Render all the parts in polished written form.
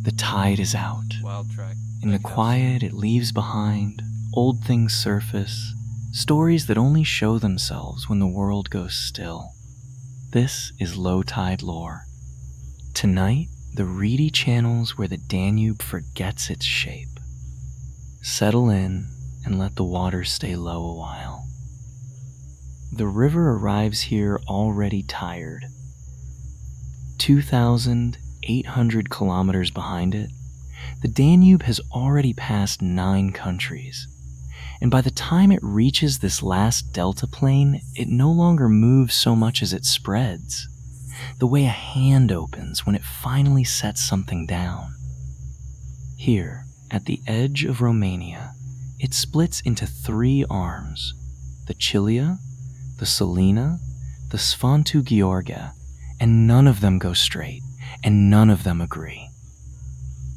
The tide is out. Wild track. In the quiet it leaves behind, old things surface, stories that only show themselves when the world goes still. This is low tide lore. Tonight, the reedy channels where the Danube forgets its shape. Settle in and let the water stay low a while. The river arrives here already tired. 2,800 kilometers behind it, the Danube has already passed 9 countries, and by the time it reaches this last delta plain, it no longer moves so much as it spreads, the way a hand opens when it finally sets something down. Here, at the edge of Romania, it splits into 3 arms: the Chilia, the Salina, the Sfântu Gheorghe, and none of them go straight, and none of them agree.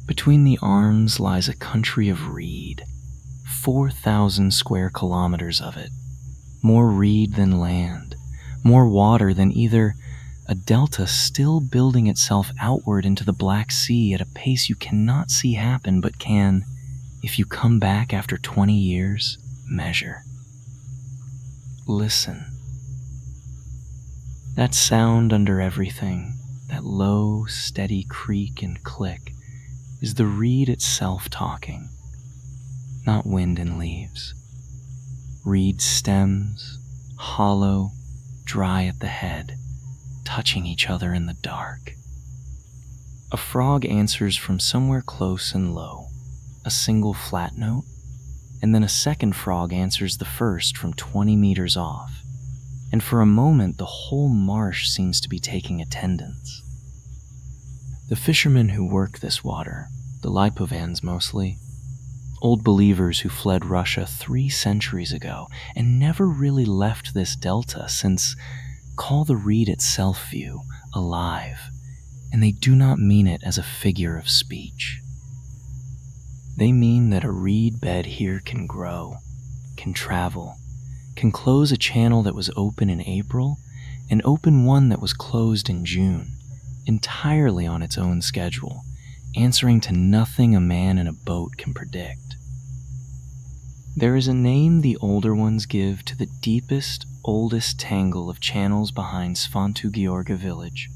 Between the arms lies a country of reed, 4,000 square kilometers of it, more reed than land, more water than either, a delta still building itself outward into the Black Sea at a pace you cannot see happen but can, if you come back after 20 years, measure. Listen. That sound under everything, that low, steady creak and click, is the reed itself talking, not wind and leaves. Reed stems, hollow, dry at the head, touching each other in the dark. A frog answers from somewhere close and low, a single flat note, and then a second frog answers the first from 20 meters off, and for a moment the whole marsh seems to be taking attendance. The fishermen who work this water, the Lipovans mostly, old believers who fled Russia 3 centuries ago and never really left this delta since, call the reed itself view alive, and they do not mean it as a figure of speech. They mean that a reed bed here can grow, can travel, can close a channel that was open in April and open one that was closed in June, entirely on its own schedule, answering to nothing a man in a boat can predict. There is a name the older ones give to the deepest, oldest tangle of channels behind Sfântu Gheorghe village,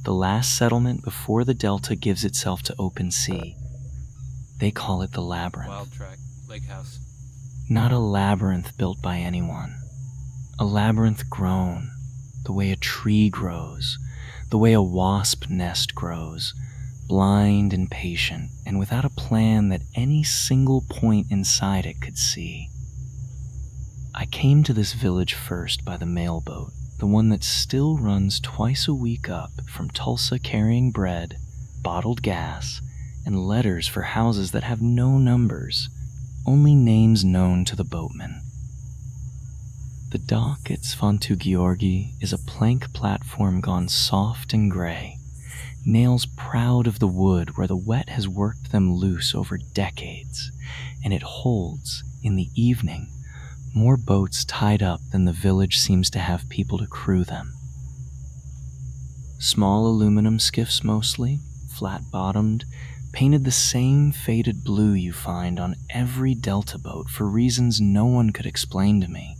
the last settlement before the delta gives itself to open sea. They call it the Labyrinth. Wild track. Lake house. Not a labyrinth built by anyone. A labyrinth grown, the way a tree grows, the way a wasp nest grows, blind and patient, and without a plan that any single point inside it could see. I came to this village first by the mail boat, the one that still runs twice a week up from Tulsa carrying bread, bottled gas, and letters for houses that have no numbers, only names known to the boatmen. The dock at Sfântu Gheorghe is a plank platform gone soft and gray, nails proud of the wood where the wet has worked them loose over decades, and it holds, in the evening, more boats tied up than the village seems to have people to crew them. Small aluminum skiffs mostly, flat-bottomed, painted the same faded blue you find on every delta boat for reasons no one could explain to me,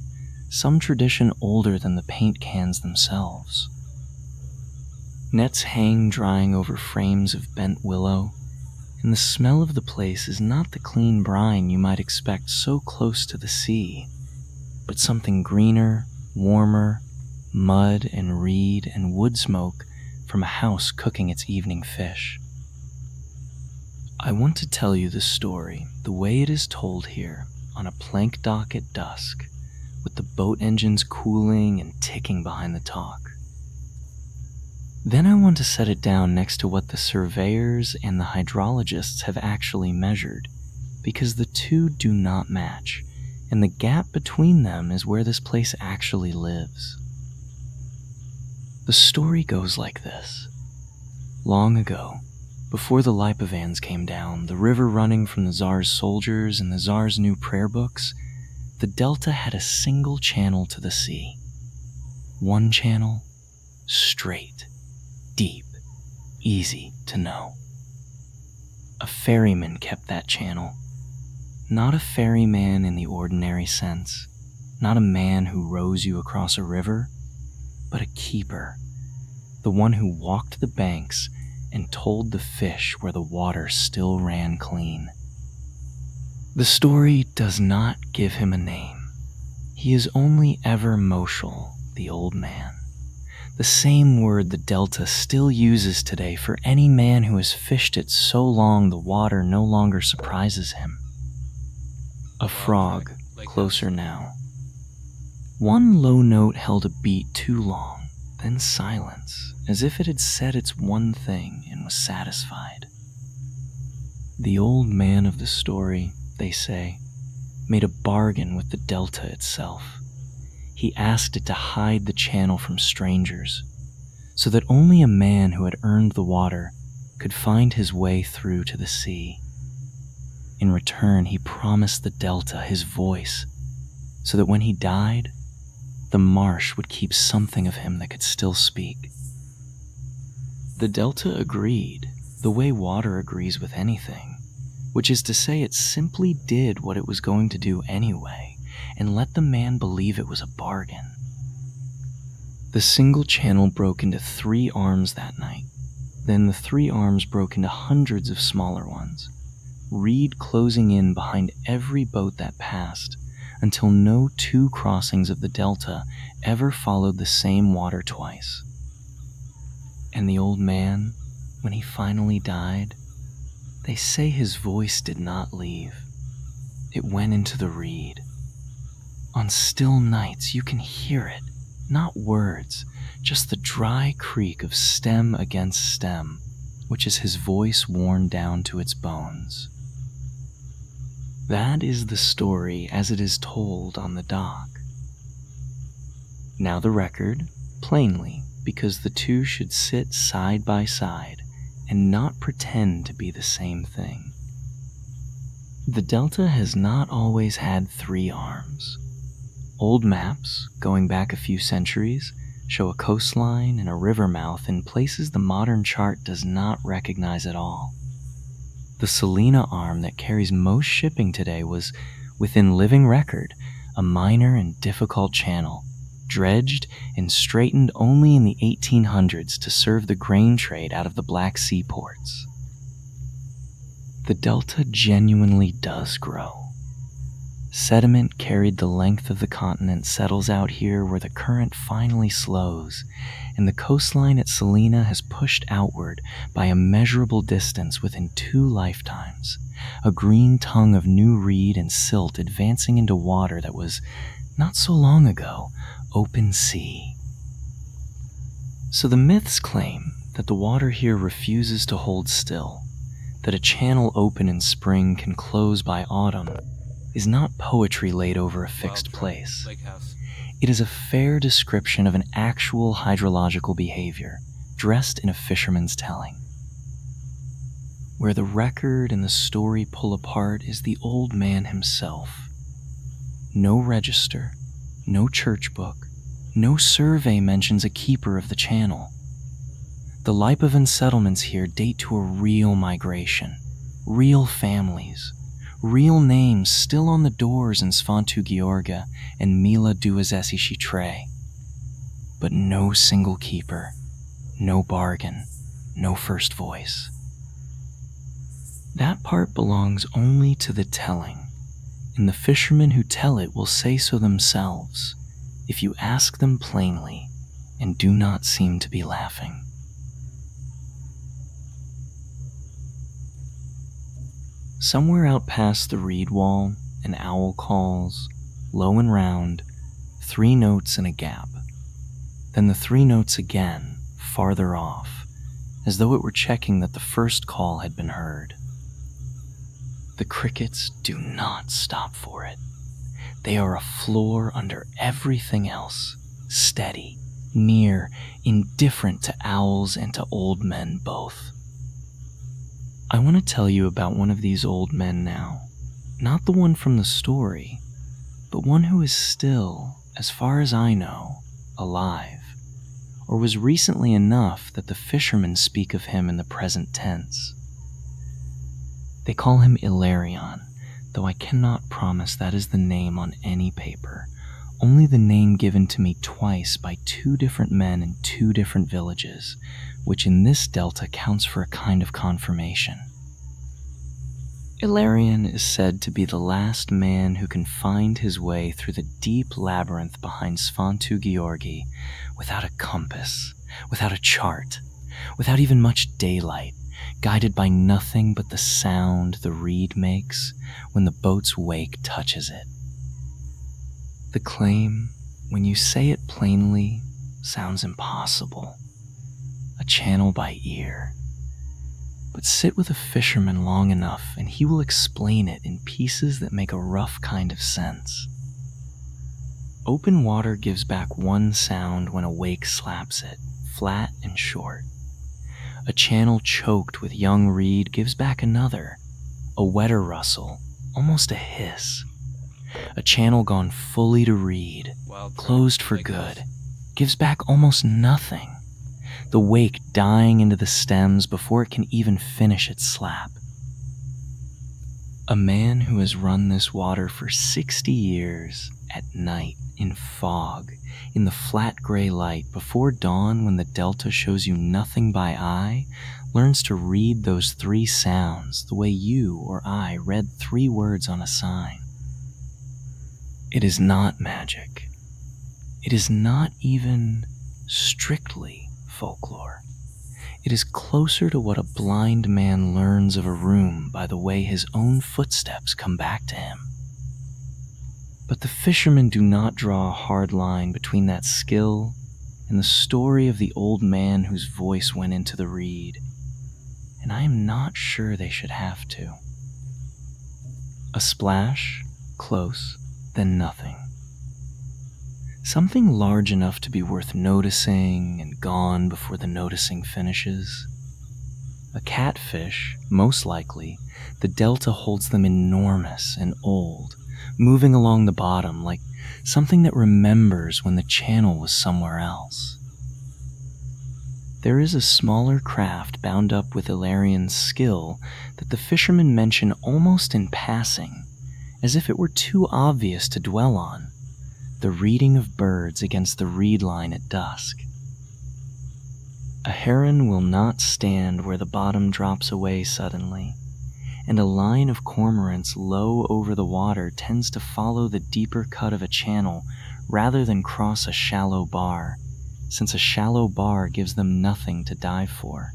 some tradition older than the paint cans themselves. Nets hang drying over frames of bent willow, and the smell of the place is not the clean brine you might expect so close to the sea, but something greener, warmer, mud and reed and wood smoke from a house cooking its evening fish. I want to tell you the story the way it is told here on a plank dock at dusk, with the boat engines cooling and ticking behind the talk. Then I want to set it down next to what the surveyors and the hydrologists have actually measured, because the two do not match, and the gap between them is where this place actually lives. The story goes like this. Long ago, before the Lipovans came down, the river running from the Tsar's soldiers and the Tsar's new prayer books, the delta had a single channel to the sea. One channel, straight, deep, easy to know. A ferryman kept that channel. Not a ferryman in the ordinary sense, not a man who rows you across a river, but a keeper, the one who walked the banks and told the fish where the water still ran clean. The story does not give him a name. He is only ever Moshel, the old man, the same word the Delta still uses today for any man who has fished it so long the water no longer surprises him. A frog, closer now. One low note held a beat too long, then silence, as if it had said its one thing and was satisfied. The old man of the story, they say, made a bargain with the Delta itself. He asked it to hide the channel from strangers, so that only a man who had earned the water could find his way through to the sea. In return, he promised the Delta his voice, so that when he died, the marsh would keep something of him that could still speak. The Delta agreed, the way water agrees with anything, which is to say it simply did what it was going to do anyway, and let the man believe it was a bargain. The single channel broke into 3 arms that night. Then the 3 arms broke into hundreds of smaller ones, Reed closing in behind every boat that passed, until no 2 crossings of the Delta ever followed the same water twice. And the old man, when he finally died, they say his voice did not leave. It went into the reed. On still nights you can hear it, not words, just the dry creak of stem against stem, which is his voice worn down to its bones. That is the story as it is told on the dock. Now the record, plainly, because the 2 should sit side by side and not pretend to be the same thing. The Delta has not always had 3 arms. Old maps, going back a few centuries, show a coastline and a river mouth in places the modern chart does not recognize at all. The Salina arm that carries most shipping today was, within living record, a minor and difficult channel, dredged and straightened only in the 1800s to serve the grain trade out of the Black Sea ports. The Delta genuinely does grow. Sediment carried the length of the continent settles out here where the current finally slows, and the coastline at Salina has pushed outward by a measurable distance within 2 lifetimes, a green tongue of new reed and silt advancing into water that was, not so long ago, open sea. So the myths claim that the water here refuses to hold still, that a channel open in spring can close by autumn, is not poetry laid over a fixed place. It is a fair description of an actual hydrological behavior, dressed in a fisherman's telling. Where the record and the story pull apart is the old man himself. No register, no church book, no survey mentions a keeper of the channel. The Lipovan settlements here date to a real migration, real families, real names still on the doors in Sfântu Gheorghe and Mila Duazesi Shitre. But no single keeper, no bargain, no first voice. That part belongs only to the telling, and the fishermen who tell it will say so themselves, if you ask them plainly and do not seem to be laughing. Somewhere out past the reed wall, an owl calls, low and round, 3 notes and a gap. Then the 3 notes again, farther off, as though it were checking that the first call had been heard. The crickets do not stop for it. They are a floor under everything else, steady, near, indifferent to owls and to old men both. I want to tell you about one of these old men now, not the one from the story, but one who is still, as far as I know, alive, or was recently enough that the fishermen speak of him in the present tense. They call him Ilarion, though I cannot promise that is the name on any paper, only the name given to me twice by two different men in two different villages, which in this delta counts for a kind of confirmation. Ilarion is said to be the last man who can find his way through the deep labyrinth behind Sfântu Gheorghe without a compass, without a chart, without even much daylight, guided by nothing but the sound the reed makes when the boat's wake touches it. The claim, when you say it plainly, sounds impossible. A channel by ear. But sit with a fisherman long enough and he will explain it in pieces that make a rough kind of sense. Open water gives back one sound when a wake slaps it, flat and short. A channel choked with young reed gives back another, a wetter rustle, almost a hiss. A channel gone fully to reed, closed for good, gives back almost nothing. The wake dying into the stems before it can even finish its slap. A man who has run this water for 60 years, at night, in fog, in the flat gray light, before dawn when the delta shows you nothing by eye, learns to read those three sounds the way you or I read three words on a sign. It is not magic. It is not even strictly folklore. It is closer to what a blind man learns of a room by the way his own footsteps come back to him. But the fishermen do not draw a hard line between that skill and the story of the old man whose voice went into the reed, and I am not sure they should have to. A splash, close, then nothing. Something large enough to be worth noticing and gone before the noticing finishes. A catfish, most likely, the delta holds them enormous and old, moving along the bottom like something that remembers when the channel was somewhere else. There is a smaller craft bound up with Ilarion's skill that the fishermen mention almost in passing, as if it were too obvious to dwell on. The reading of birds against the reed line at dusk. A heron will not stand where the bottom drops away suddenly, and a line of cormorants low over the water tends to follow the deeper cut of a channel rather than cross a shallow bar, since a shallow bar gives them nothing to dive for.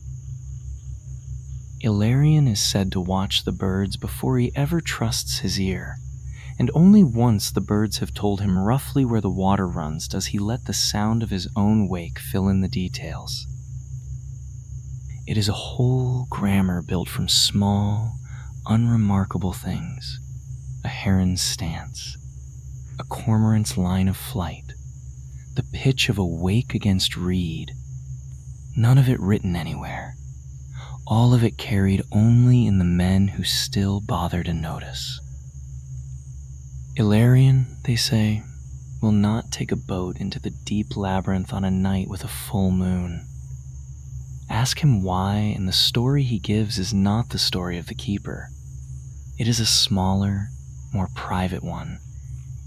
Ilarion is said to watch the birds before he ever trusts his ear, and only once the birds have told him roughly where the water runs does he let the sound of his own wake fill in the details. It is a whole grammar built from small, unremarkable things. A heron's stance, a cormorant's line of flight, the pitch of a wake against reed. None of it written anywhere. All of it carried only in the men who still bother to notice. Ilarion, they say, will not take a boat into the deep labyrinth on a night with a full moon. Ask him why, and the story he gives is not the story of the keeper. It is a smaller, more private one,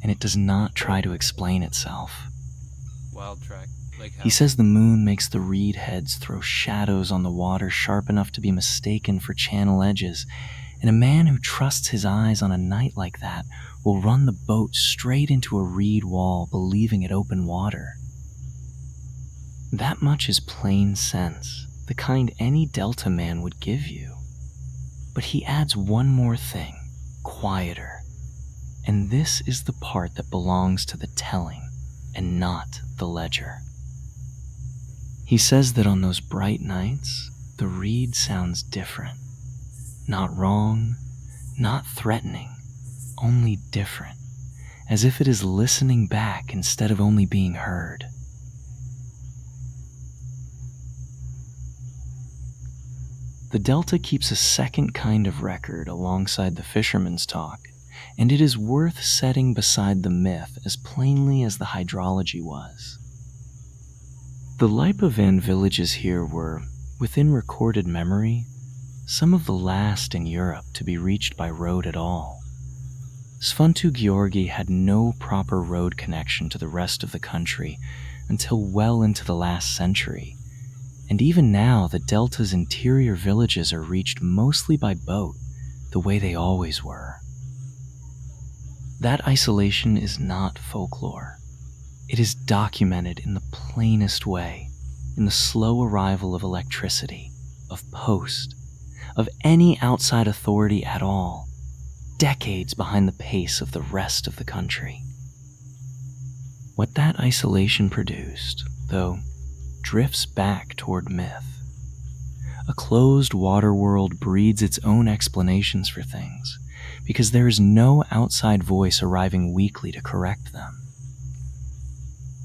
and it does not try to explain itself. Wild track. He says the moon makes the reed heads throw shadows on the water sharp enough to be mistaken for channel edges, and a man who trusts his eyes on a night like that will run the boat straight into a reed wall believing it open water. That much is plain sense, the kind any Delta man would give you. But he adds one more thing, quieter, and this is the part that belongs to the telling and not the ledger. He says that on those bright nights, the reed sounds different. Not wrong, not threatening, only different, as if it is listening back instead of only being heard. The Delta keeps a second kind of record alongside the fisherman's talk, and it is worth setting beside the myth as plainly as the hydrology was. The Lipovan villages here were, within recorded memory, some of the last in Europe to be reached by road at all. Sfântu Gheorghe had no proper road connection to the rest of the country until well into the last century, and even now the Delta's interior villages are reached mostly by boat, the way they always were. That isolation is not folklore. It is documented in the plainest way, in the slow arrival of electricity, of post, of any outside authority at all, decades behind the pace of the rest of the country. What that isolation produced, though, drifts back toward myth. A closed water world breeds its own explanations for things, because there is no outside voice arriving weekly to correct them.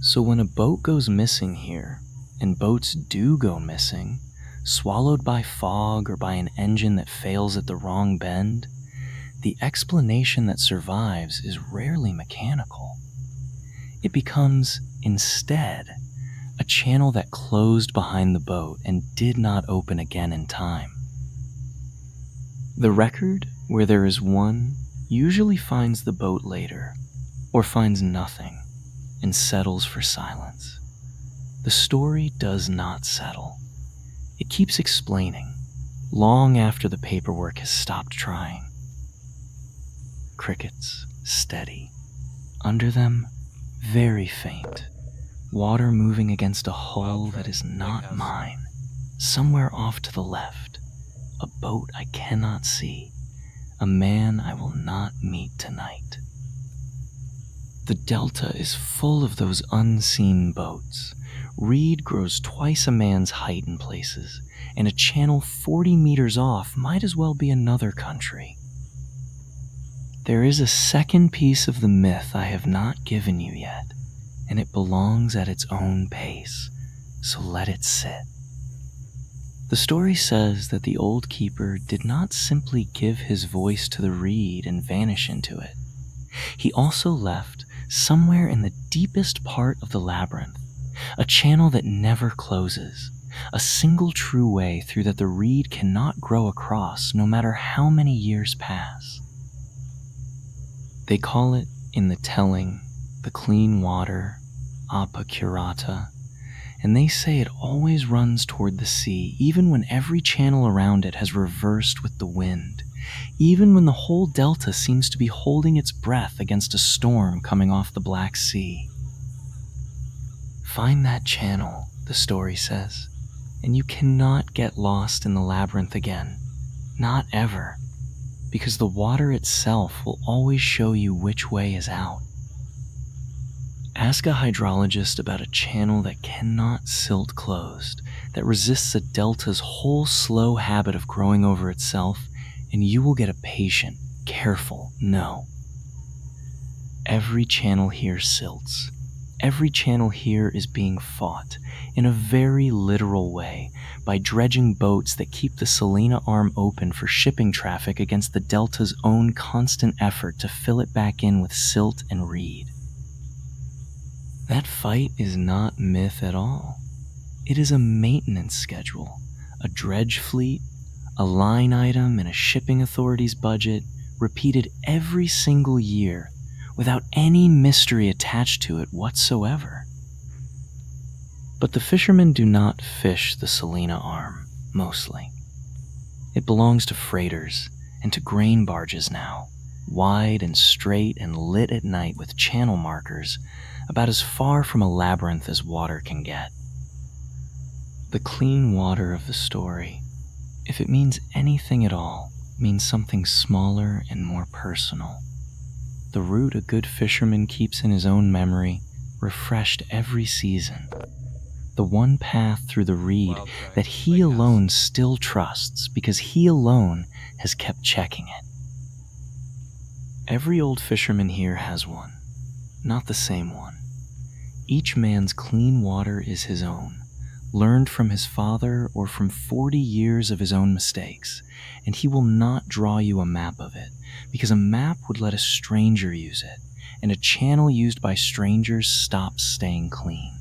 So when a boat goes missing here, and boats do go missing, swallowed by fog or by an engine that fails at the wrong bend, the explanation that survives is rarely mechanical. It becomes, instead, a channel that closed behind the boat and did not open again in time. The record, where there is one, usually finds the boat later, or finds nothing, and settles for silence. The story does not settle. It keeps explaining, long after the paperwork has stopped trying. Crickets, steady. Under them, very faint. Water moving against a hull that is not mine. Somewhere off to the left. A boat I cannot see. A man I will not meet tonight. The Delta is full of those unseen boats. Reed grows twice a man's height in places, and a channel 40 meters off might as well be another country. There is a second piece of the myth I have not given you yet, and it belongs at its own pace, so let it sit. The story says that the old keeper did not simply give his voice to the reed and vanish into it. He also left, somewhere in the deepest part of the labyrinth, a channel that never closes, a single true way through that the reed cannot grow across no matter how many years pass. They call it, in the telling, the clean water, Apa Curata, and they say it always runs toward the sea even when every channel around it has reversed with the wind, even when the whole delta seems to be holding its breath against a storm coming off the Black Sea. Find that channel, the story says, and you cannot get lost in the labyrinth again, not ever, because the water itself will always show you which way is out. Ask a hydrologist about a channel that cannot silt closed, that resists a delta's whole slow habit of growing over itself, and you will get a patient, careful no. Every channel here silts. Every channel here is being fought, in a very literal way, by dredging boats that keep the Salina arm open for shipping traffic against the delta's own constant effort to fill it back in with silt and reed. That fight is not myth at all. It is a maintenance schedule, a dredge fleet, a line item in a shipping authority's budget, repeated every single year, without any mystery attached to it whatsoever. But the fishermen do not fish the Salina arm, mostly. It belongs to freighters and to grain barges now, wide and straight and lit at night with channel markers, about as far from a labyrinth as water can get. The clean water of the story, if it means anything at all, means something smaller and more personal. The route a good fisherman keeps in his own memory, refreshed every season. The one path through the reed that he alone still trusts because he alone has kept checking it. Every old fisherman here has one, not the same one. Each man's clean water is his own, learned from his father or from 40 years of his own mistakes, and he will not draw you a map of it, because a map would let a stranger use it, and a channel used by strangers stops staying clean.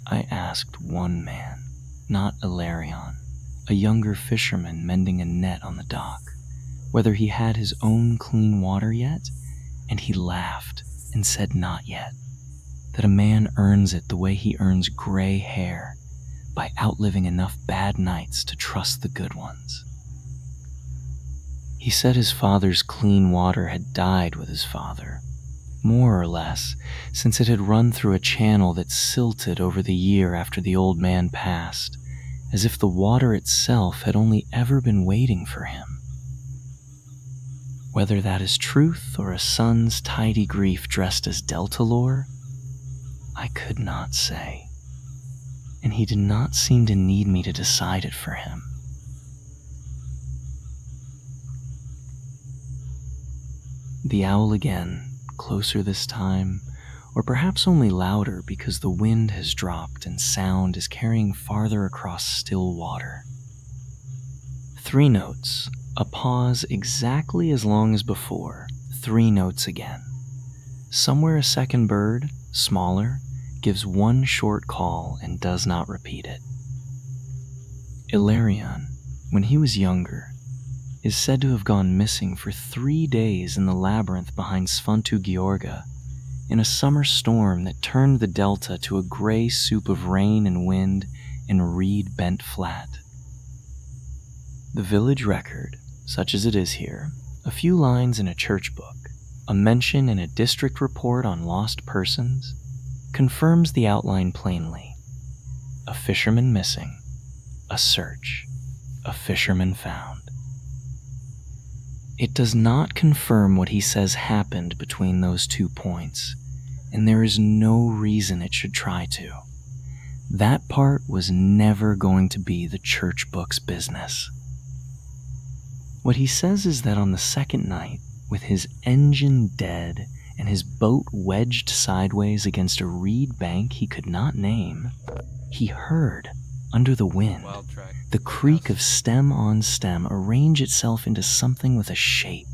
I asked one man, not Ilarion, a younger fisherman mending a net on the dock, whether he had his own clean water yet, and he laughed and said not yet, that a man earns it the way he earns gray hair, by outliving enough bad nights to trust the good ones. He said his father's clean water had died with his father, more or less, since it had run through a channel that silted over the year after the old man passed, as if the water itself had only ever been waiting for him. Whether that is truth or a son's tidy grief dressed as Delta lore, I could not say, and he did not seem to need me to decide it for him. The owl again, closer this time, or perhaps only louder because the wind has dropped and sound is carrying farther across still water. 3 notes, a pause exactly as long as before, 3 notes again. Somewhere a second bird, smaller, gives one short call and does not repeat it. Ilarion, when he was younger, is said to have gone missing for 3 days in the labyrinth behind Sfântu Gheorghe, in a summer storm that turned the delta to a gray soup of rain and wind and reed bent flat. The village record, such as it is here, a few lines in a church book, a mention in a district report on lost persons, confirms the outline plainly. A fisherman missing, a search, a fisherman found. It does not confirm what he says happened between those 2 points, and there is no reason it should try to. That part was never going to be the church book's business. What he says is that on the second night, with his engine dead and his boat wedged sideways against a reed bank he could not name, he heard, under the wind, the creak of stem on stem arrange itself into something with a shape.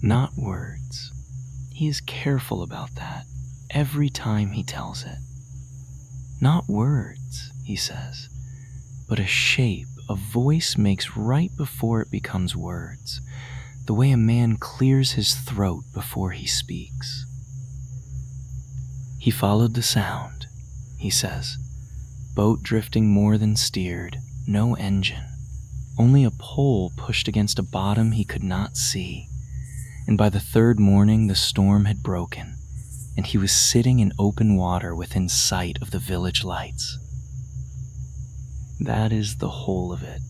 Not words. He is careful about that every time he tells it. Not words, he says, but a shape a voice makes right before it becomes words, the way a man clears his throat before he speaks. He followed the sound, he says, boat drifting more than steered, no engine, only a pole pushed against a bottom he could not see, and by the 3rd morning the storm had broken, and he was sitting in open water within sight of the village lights. That is the whole of it.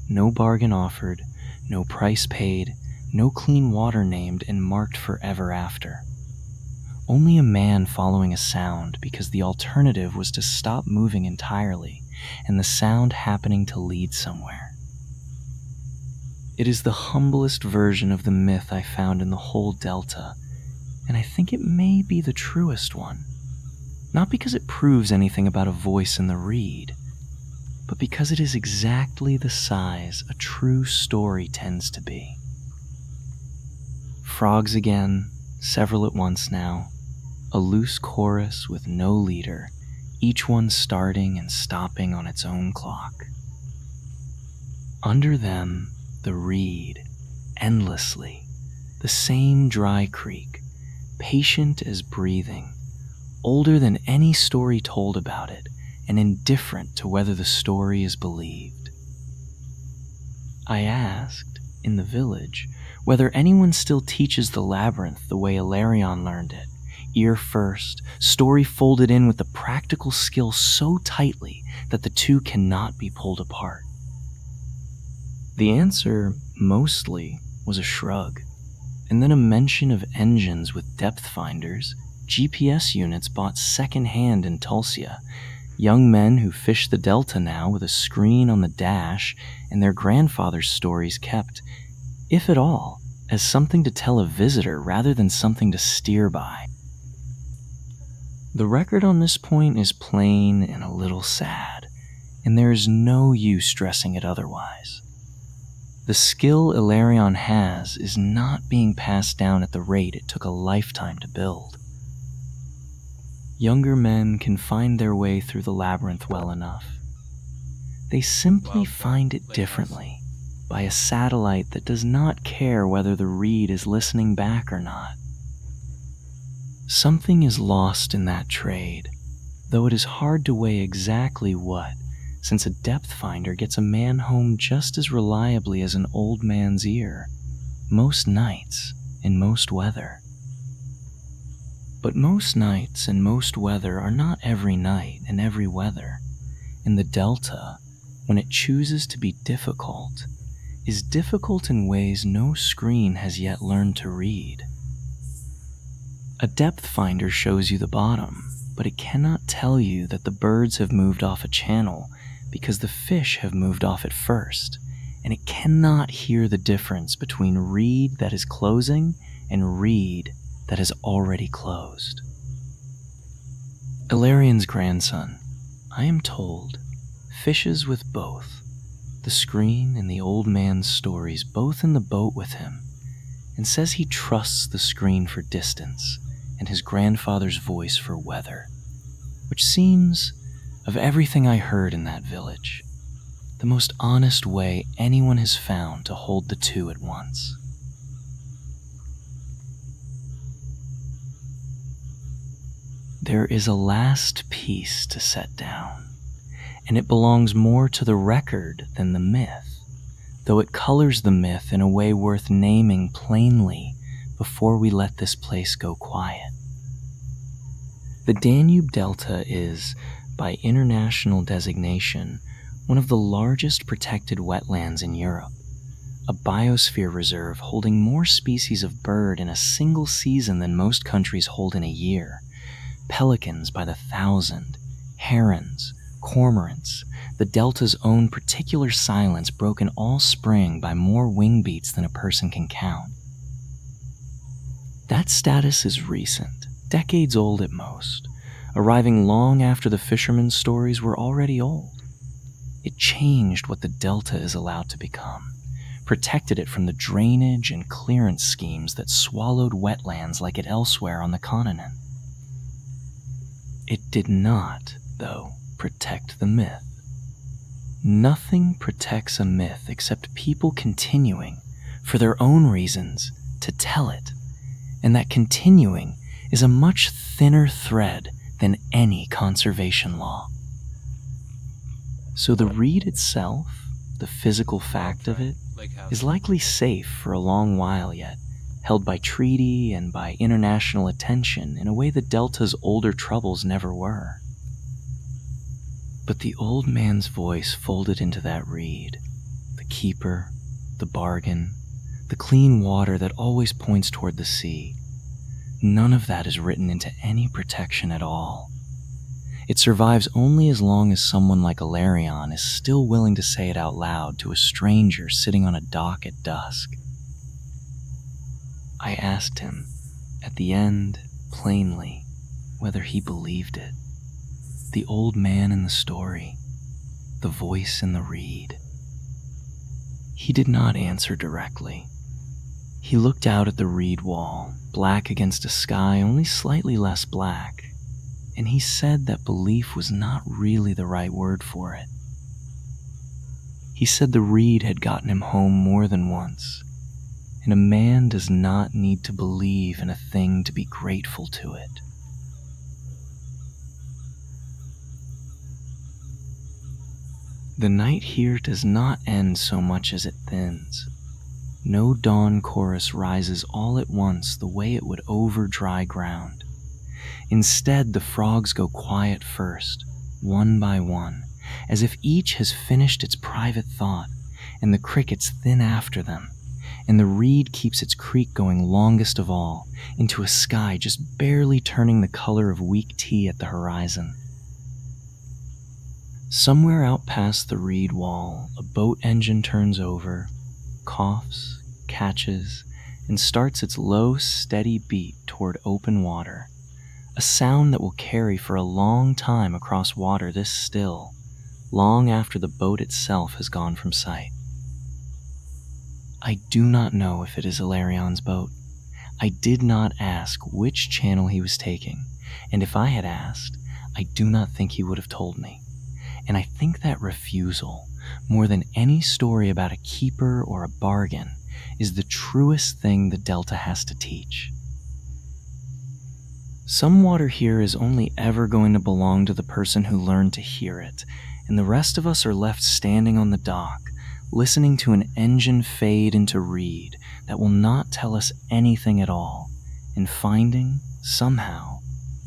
No bargain offered, no price paid, no clean water named and marked forever after. Only a man following a sound because the alternative was to stop moving entirely and the sound happening to lead somewhere. It is the humblest version of the myth I found in the whole Delta, and I think it may be the truest one. Not because it proves anything about a voice in the reed, but because it is exactly the size a true story tends to be. Frogs again, several at once now, a loose chorus with no leader, each one starting and stopping on its own clock. Under them, the reed, endlessly, the same dry creek, patient as breathing, older than any story told about it, and indifferent to whether the story is believed. I asked, in the village, whether anyone still teaches the labyrinth the way Ilarion learned it, ear first, story folded in with the practical skill so tightly that the 2 cannot be pulled apart. The answer, mostly, was a shrug, and then a mention of engines with depth finders, GPS units bought second-hand in Tulsia, young men who fish the Delta now with a screen on the dash, and their grandfather's stories kept, if at all, as something to tell a visitor rather than something to steer by. The record on this point is plain and a little sad, and there is no use dressing it otherwise. The skill Ilarion has is not being passed down at the rate it took a lifetime to build. younger men can find their way through the labyrinth well enough. They simply find it differently, by a satellite that does not care whether the reed is listening back or not. Something is lost in that trade, though it is hard to weigh exactly what, since a depth finder gets a man home just as reliably as an old man's ear, most nights in most weather. But most nights and most weather are not every night and every weather. In the Delta, when it chooses to be difficult, is difficult in ways no screen has yet learned to read. A depth finder shows you the bottom, but it cannot tell you that the birds have moved off a channel because the fish have moved off it first, and it cannot hear the difference between reed that is closing and reed that has already closed. Ilarion's grandson, I am told, fishes with both, the screen and the old man's stories both in the boat with him, and says he trusts the screen for distance and his grandfather's voice for weather, which seems, of everything I heard in that village, the most honest way anyone has found to hold the two at once. There is a last piece to set down, and it belongs more to the record than the myth, though it colors the myth in a way worth naming plainly before we let this place go quiet. The Danube Delta is, by international designation, one of the largest protected wetlands in Europe, a biosphere reserve holding more species of bird in a single season than most countries hold in a year. Pelicans by the thousand, herons, cormorants, the Delta's own particular silence broken all spring by more wing beats than a person can count. That status is recent, decades old at most, arriving long after the fishermen's stories were already old. It changed what the Delta is allowed to become, protected it from the drainage and clearance schemes that swallowed wetlands like it elsewhere on the continent. It did not, though, protect the myth. Nothing protects a myth except people continuing, for their own reasons, to tell it, and that continuing is a much thinner thread than any conservation law. So the reed itself, the physical fact of it, is likely safe for a long while yet, held by treaty and by international attention in a way the Delta's older troubles never were. But the old man's voice folded into that reed, the keeper, the bargain, the clean water that always points toward the sea, none of that is written into any protection at all. It survives only as long as someone like Ilarion is still willing to say it out loud to a stranger sitting on a dock at dusk. I asked him, at the end, plainly, whether he believed it. The old man in the story, the voice in the reed. He did not answer directly. He looked out at the reed wall, black against a sky only slightly less black, and he said that belief was not really the right word for it. He said the reed had gotten him home more than once, and a man does not need to believe in a thing to be grateful to it. The night here does not end so much as it thins. No dawn chorus rises all at once the way it would over dry ground. Instead, the frogs go quiet first, one by one, as if each has finished its private thought, and the crickets thin after them, and the reed keeps its creak going longest of all, into a sky just barely turning the color of weak tea at the horizon. Somewhere out past the reed wall, a boat engine turns over, coughs, catches, and starts its low, steady beat toward open water, a sound that will carry for a long time across water this still, long after the boat itself has gone from sight. I do not know if it is Ilarion's boat. I did not ask which channel he was taking, And if I had asked, I do not think he would have told me. And I think that refusal, more than any story about a keeper or a bargain, is the truest thing the Delta has to teach. Some water here is only ever going to belong to the person who learned to hear it, and the rest of us are left standing on the dock, listening to an engine fade into reed that will not tell us anything at all, and finding, somehow,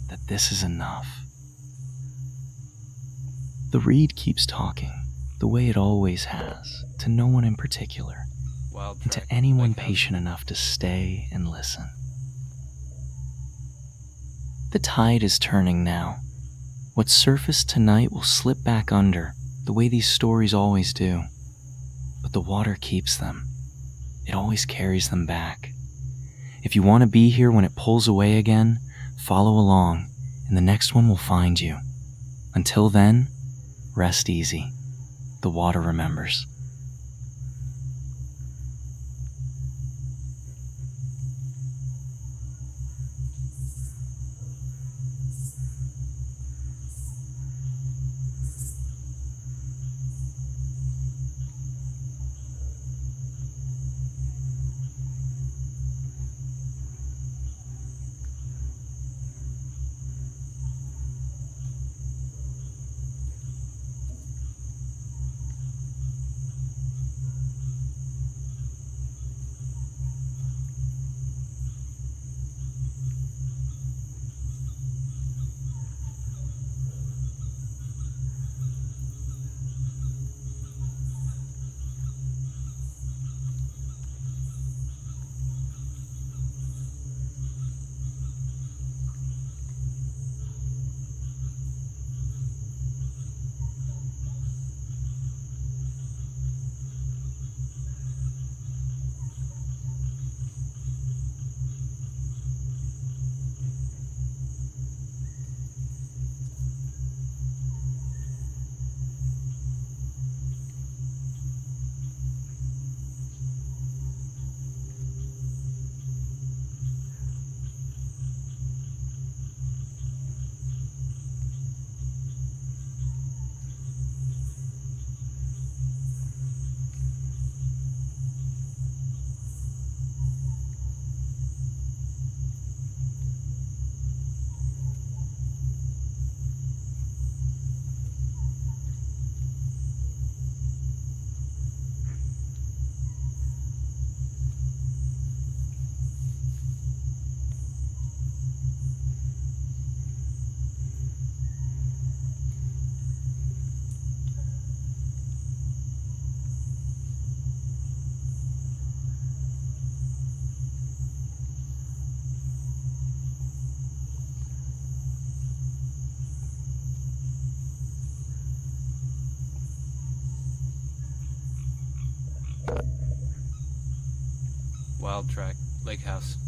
that this is enough. The reed keeps talking, the way it always has, to no one in particular, Wild and to track. anyone Lake house. patient enough to stay and listen. The tide is turning now. What surfaced tonight will slip back under, the way these stories always do. But the water keeps them. It always carries them back. If you want to be here when it pulls away again, follow along, and the next one will find you. Until then, rest easy. The water remembers. Wild track. Lake house.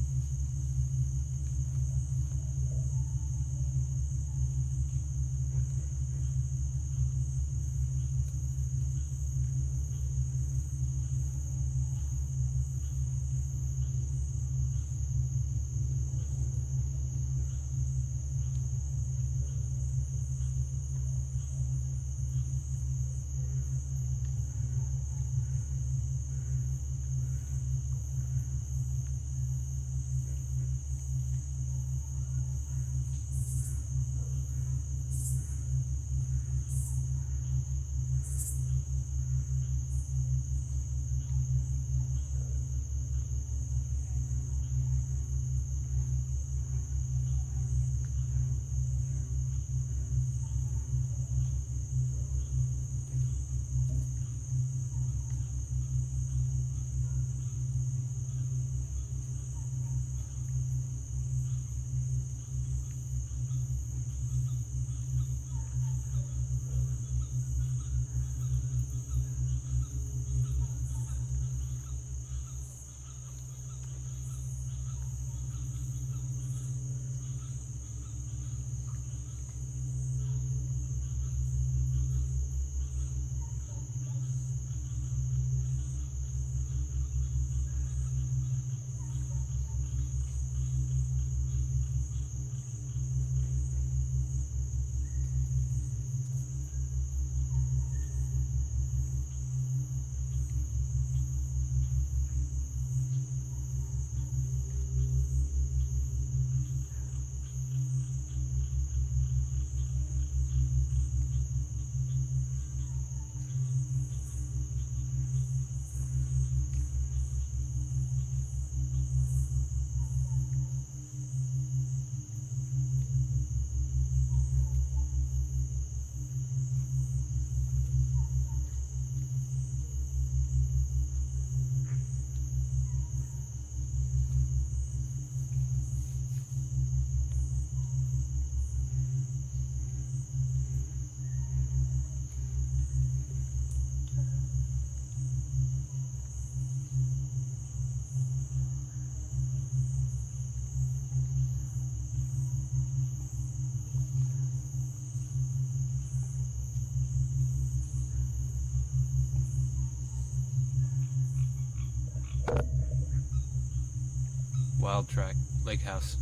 Wild track, lake house.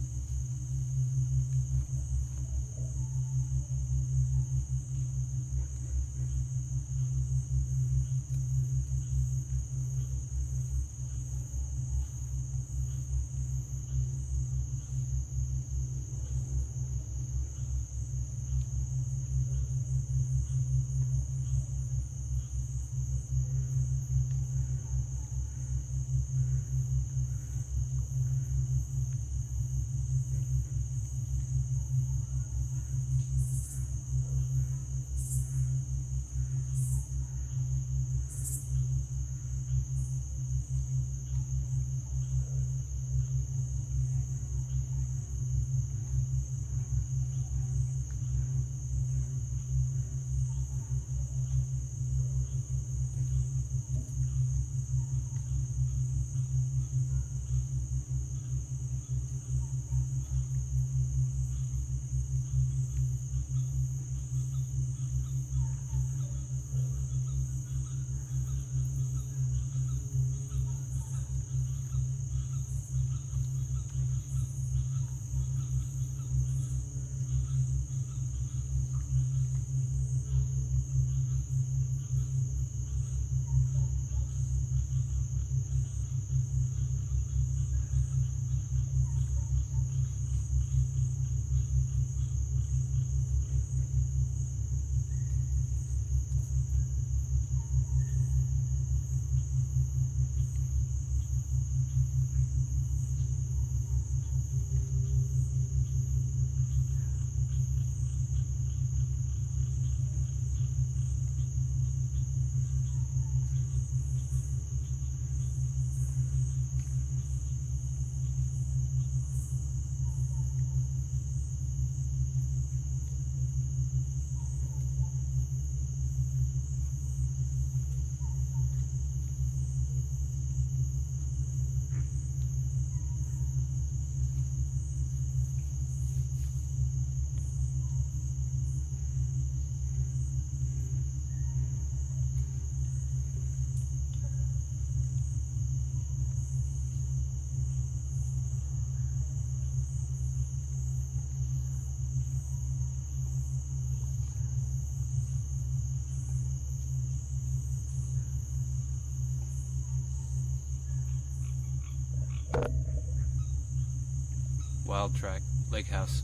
Wild track, lake house.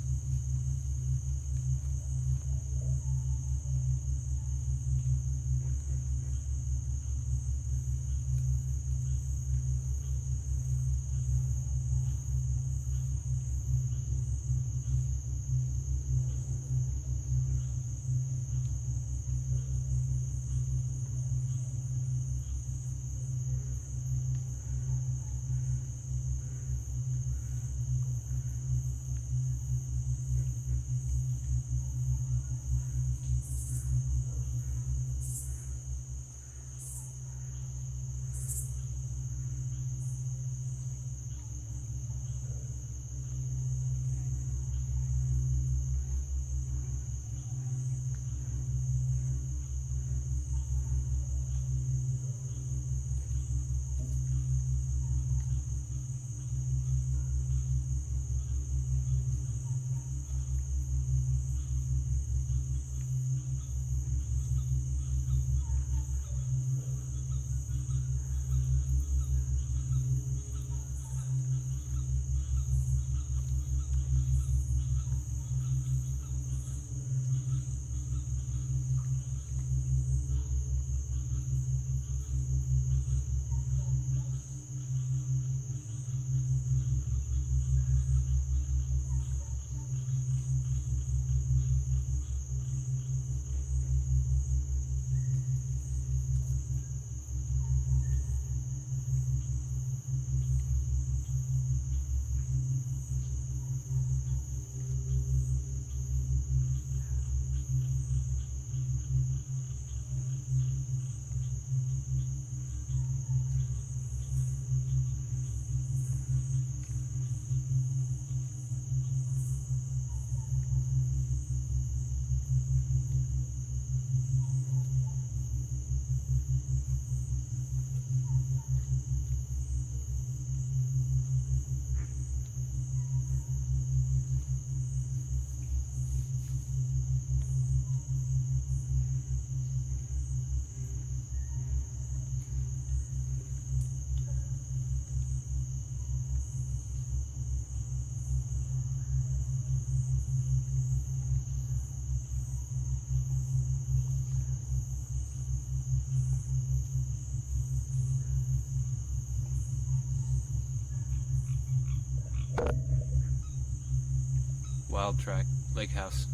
Wild track, lake house.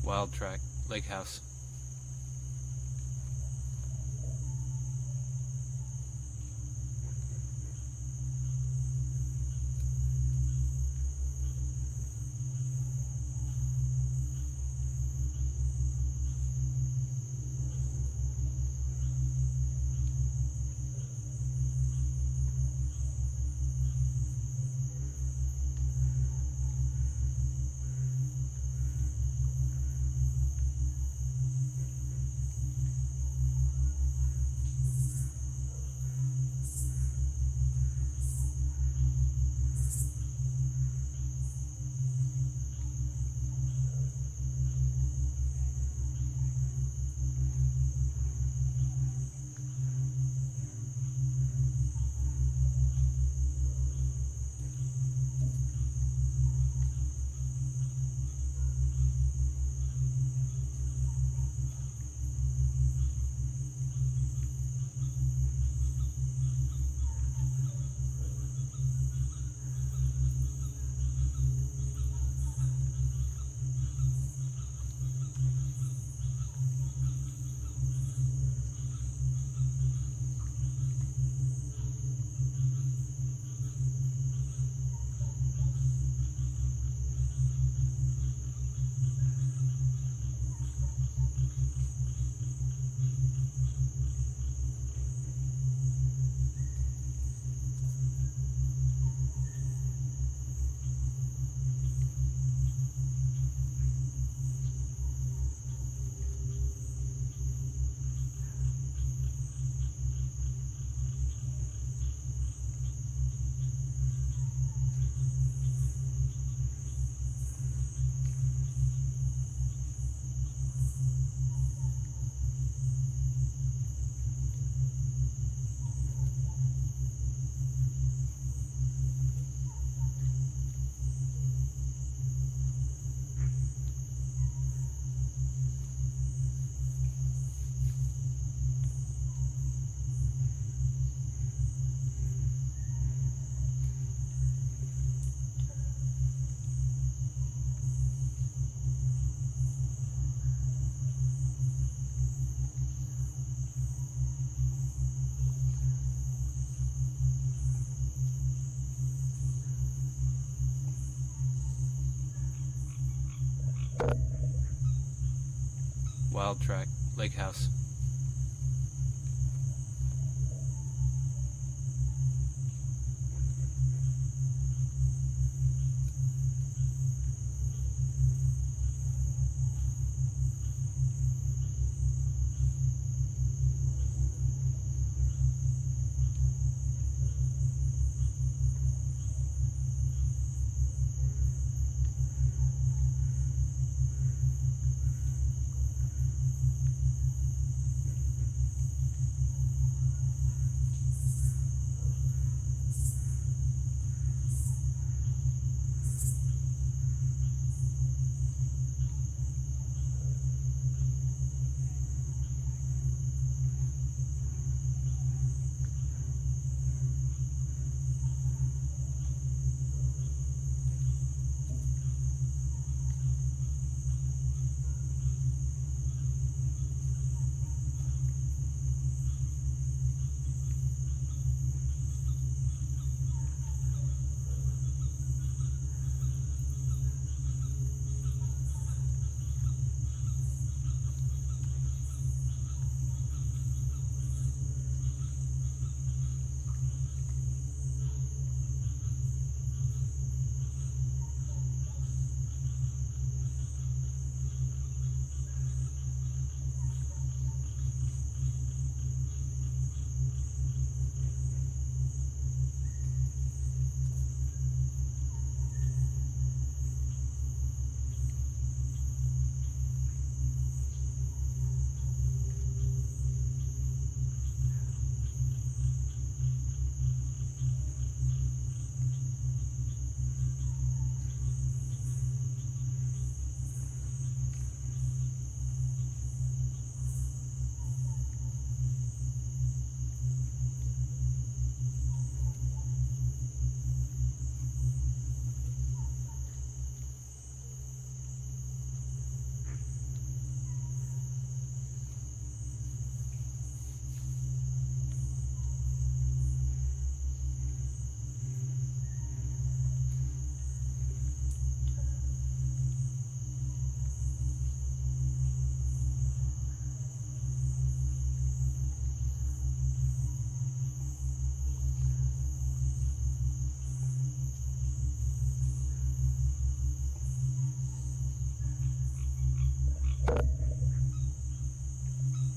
Wild track, lake house. Wild track, lake house.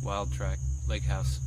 Wild track, lake house.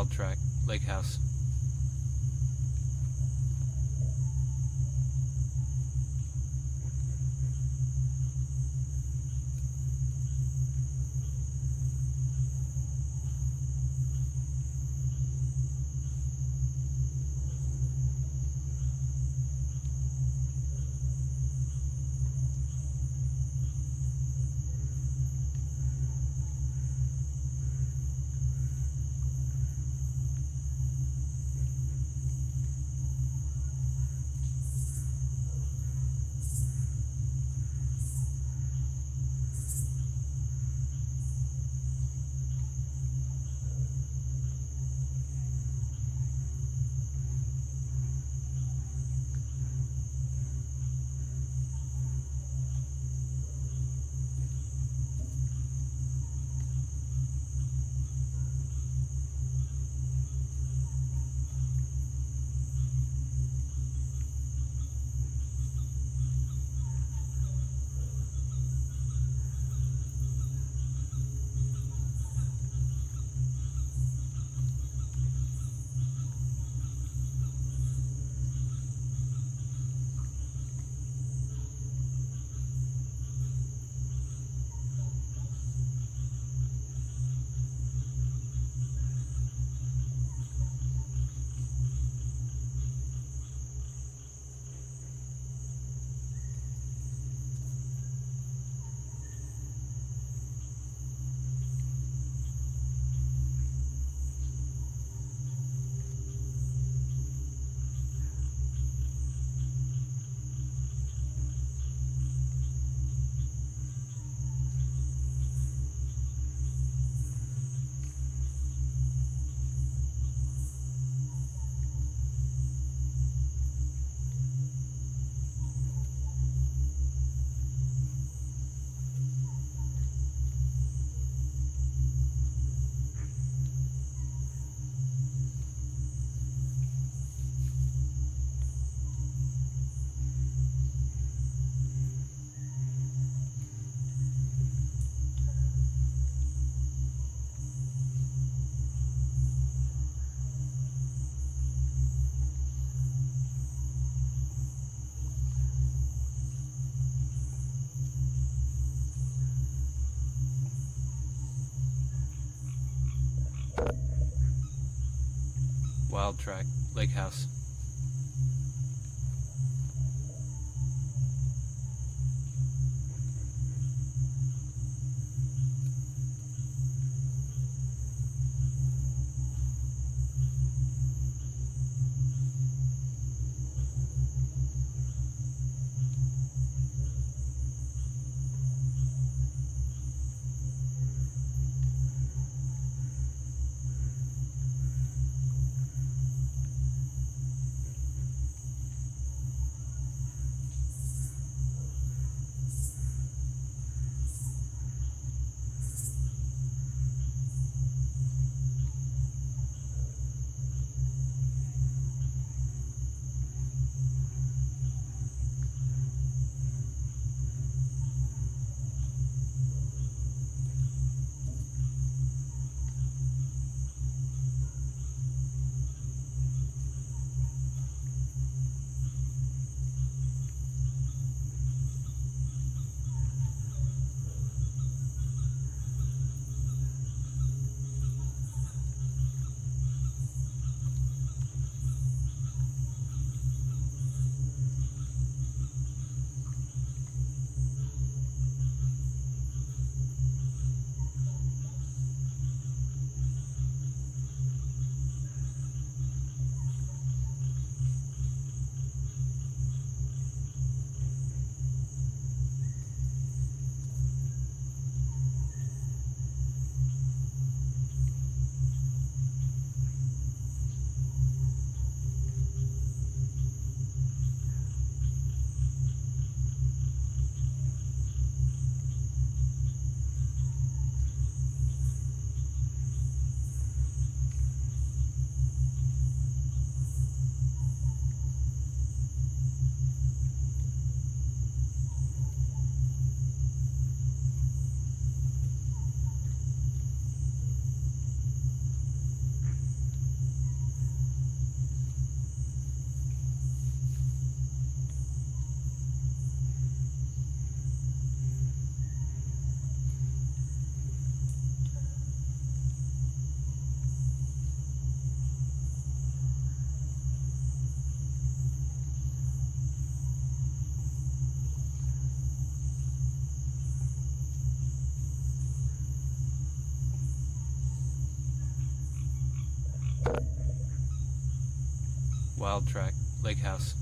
Wild track. Lake house. Wild track. Lake house. Wild track, lake house.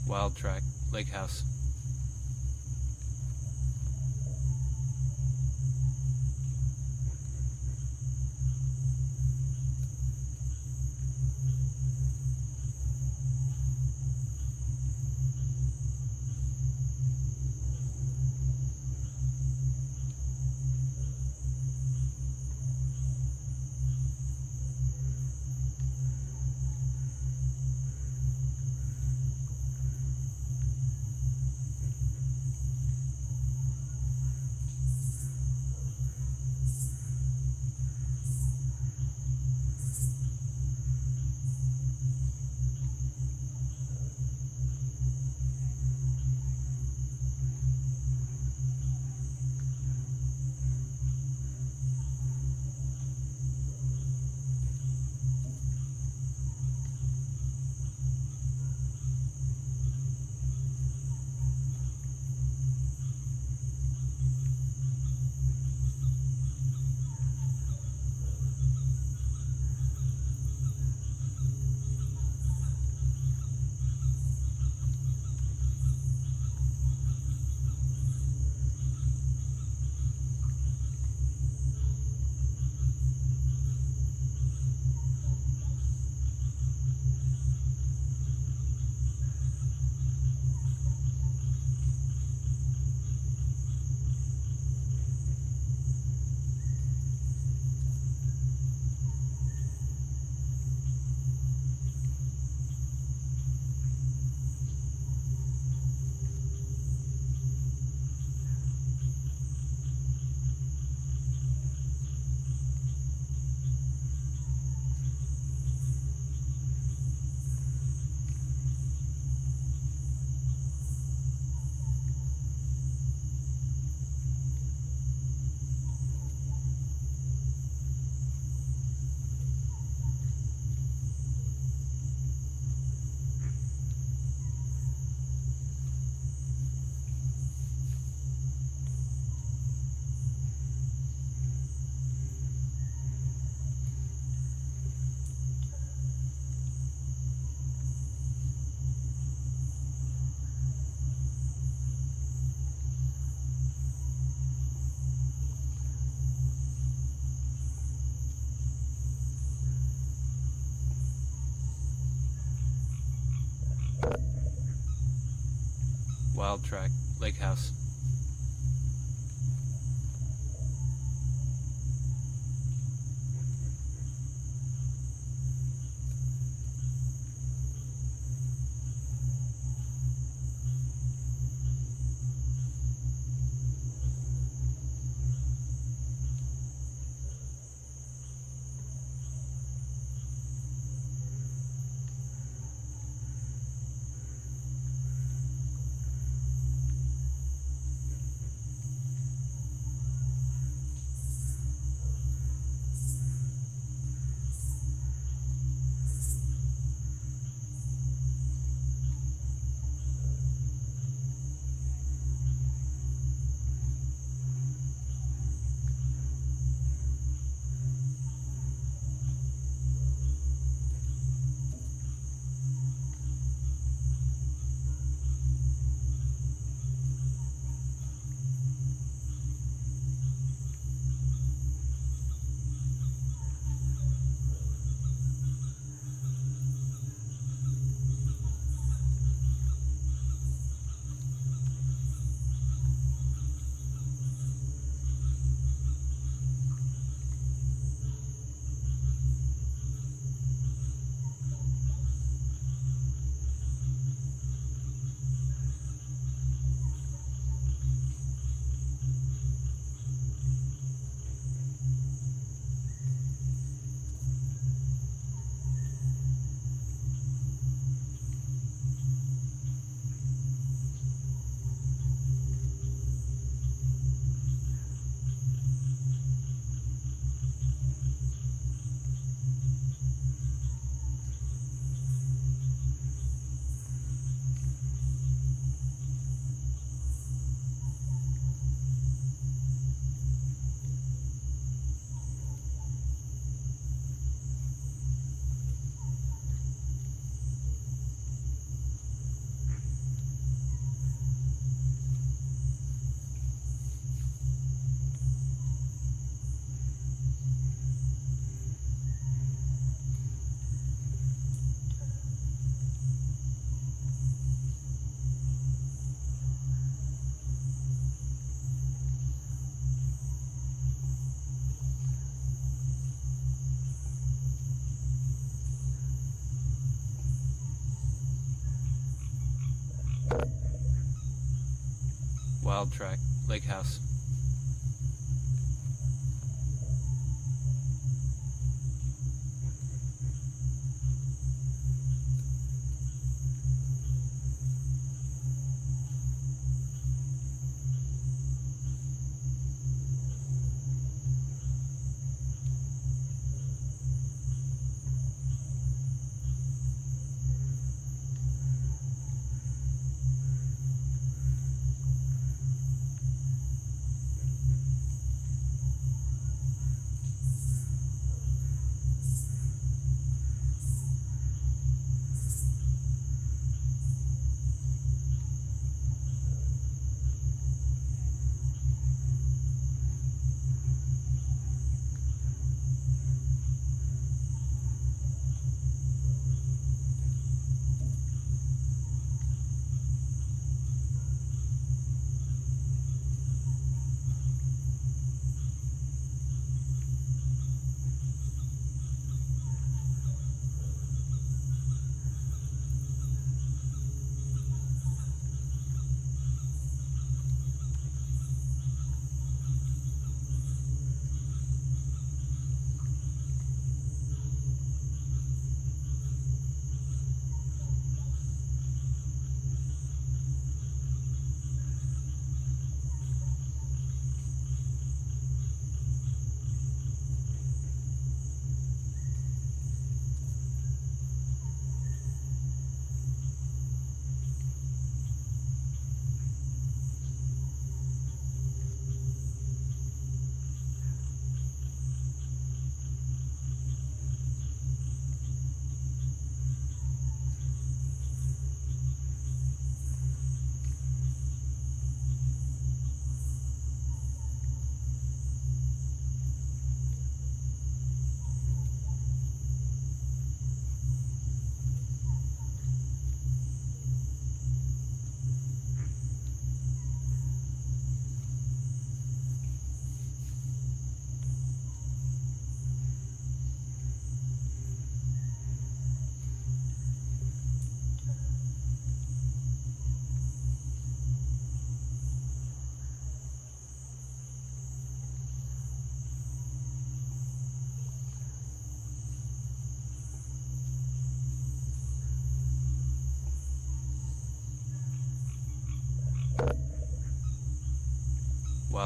Wild track, lake house. Wild track, lake house. Wild track, lake house.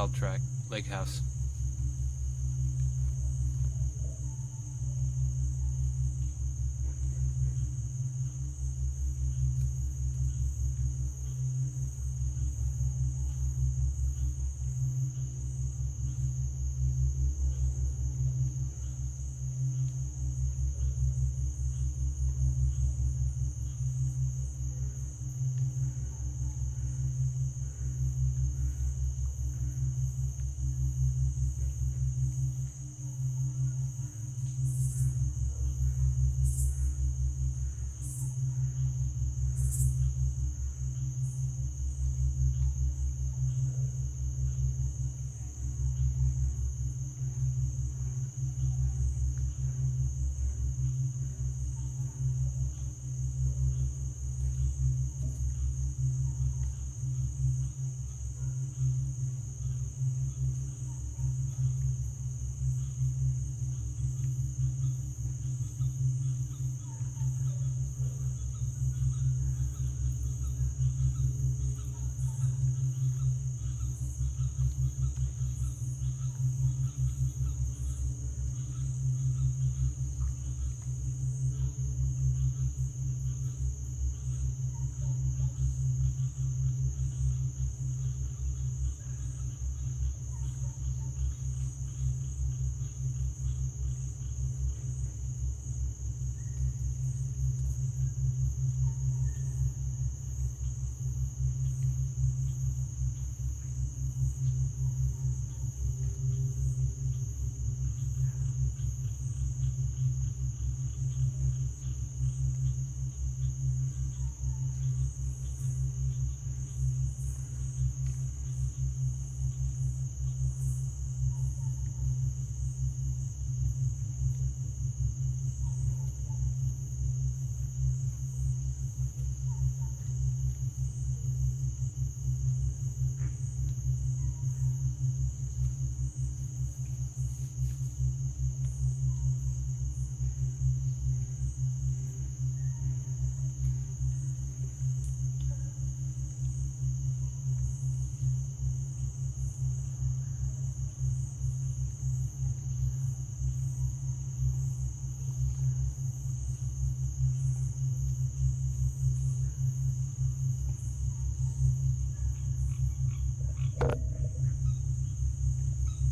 Wild Track, Lake House.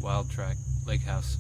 Wild Track, Lake House.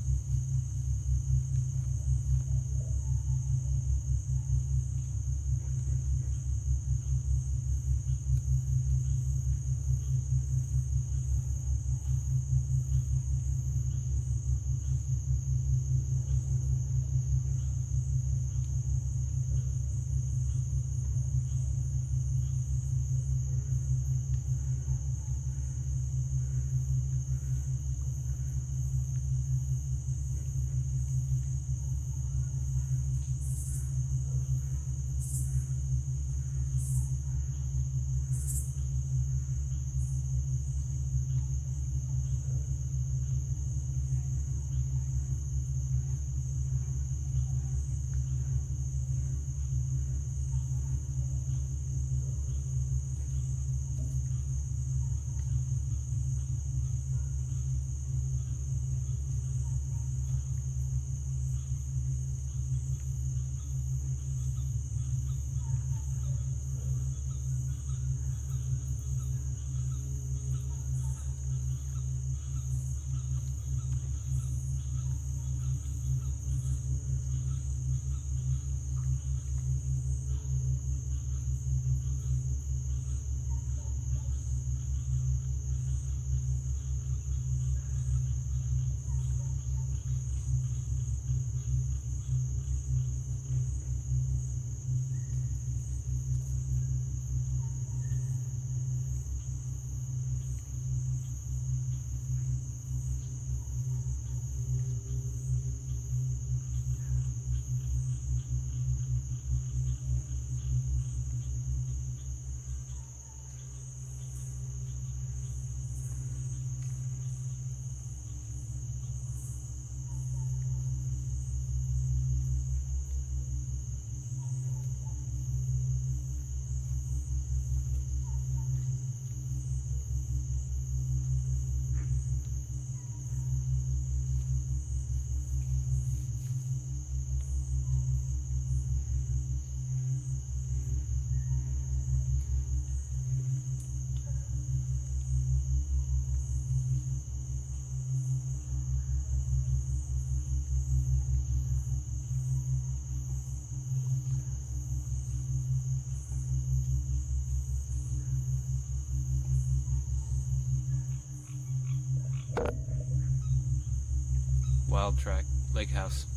Wild track, lake house.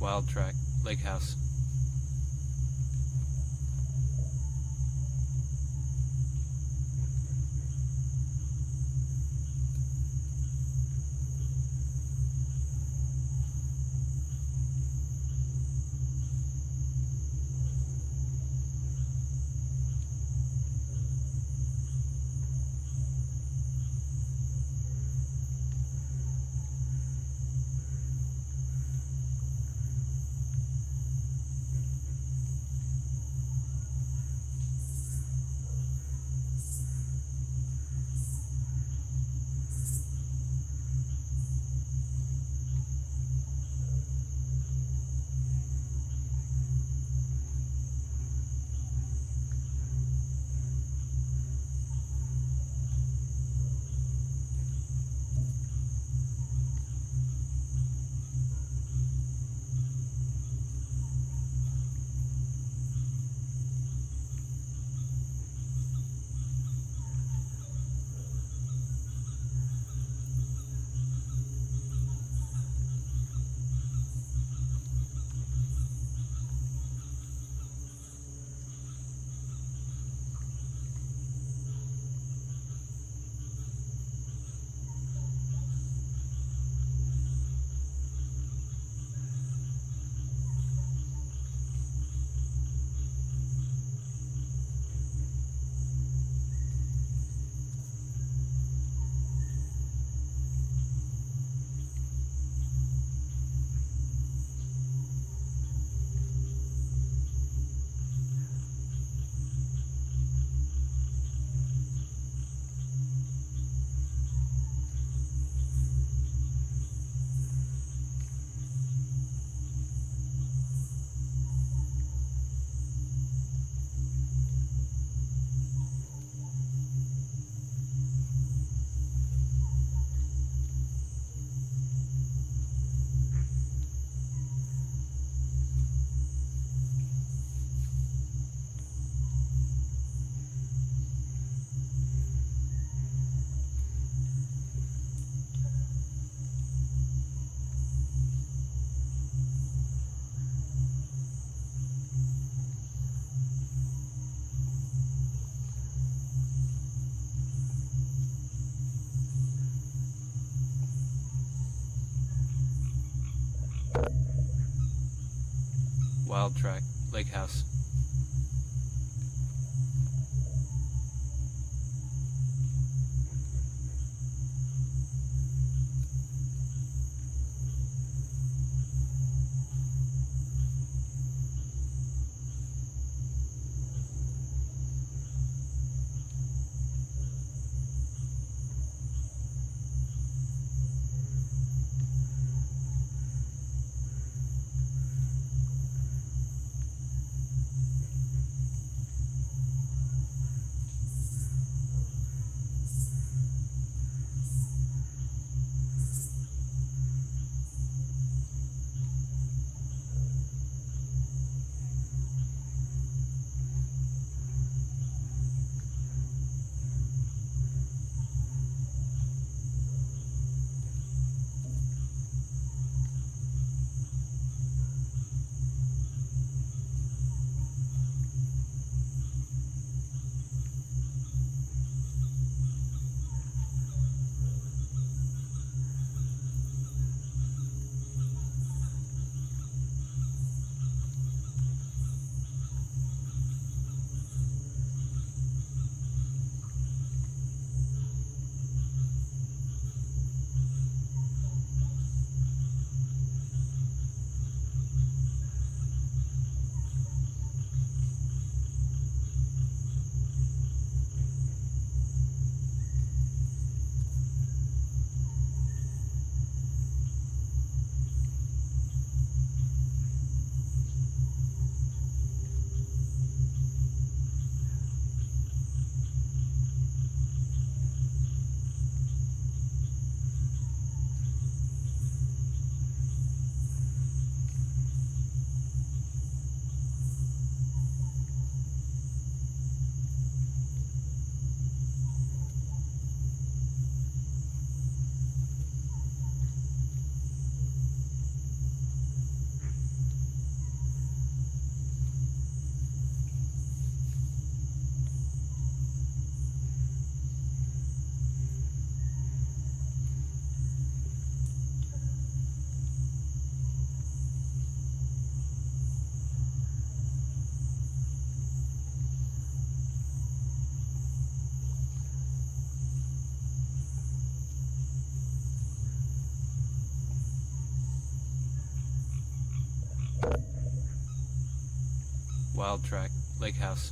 Wild track, lake house. Wild track, lake house. Wild track, lake house.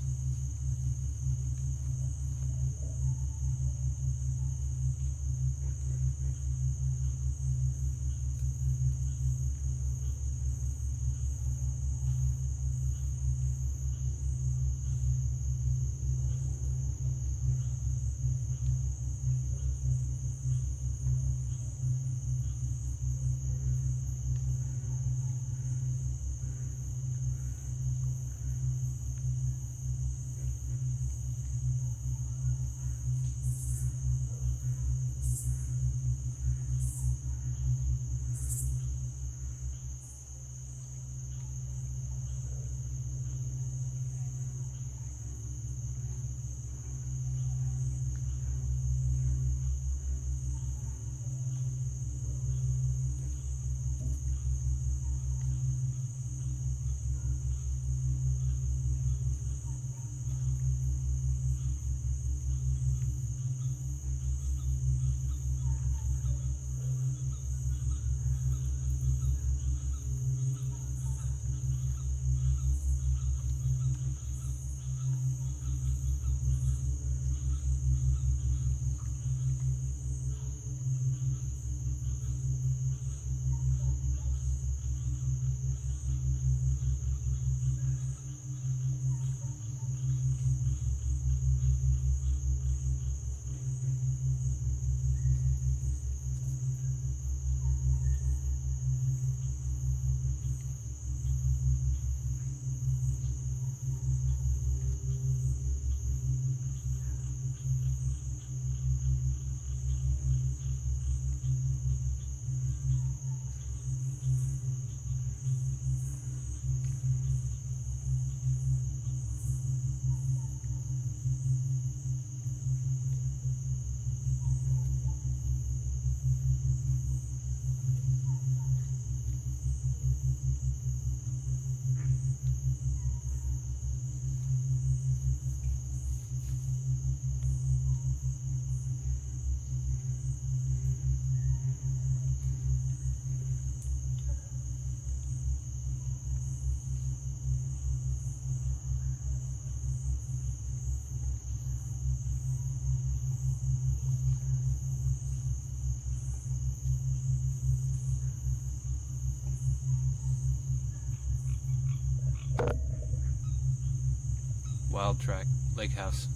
track, lake house.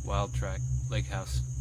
Wild track, lake house.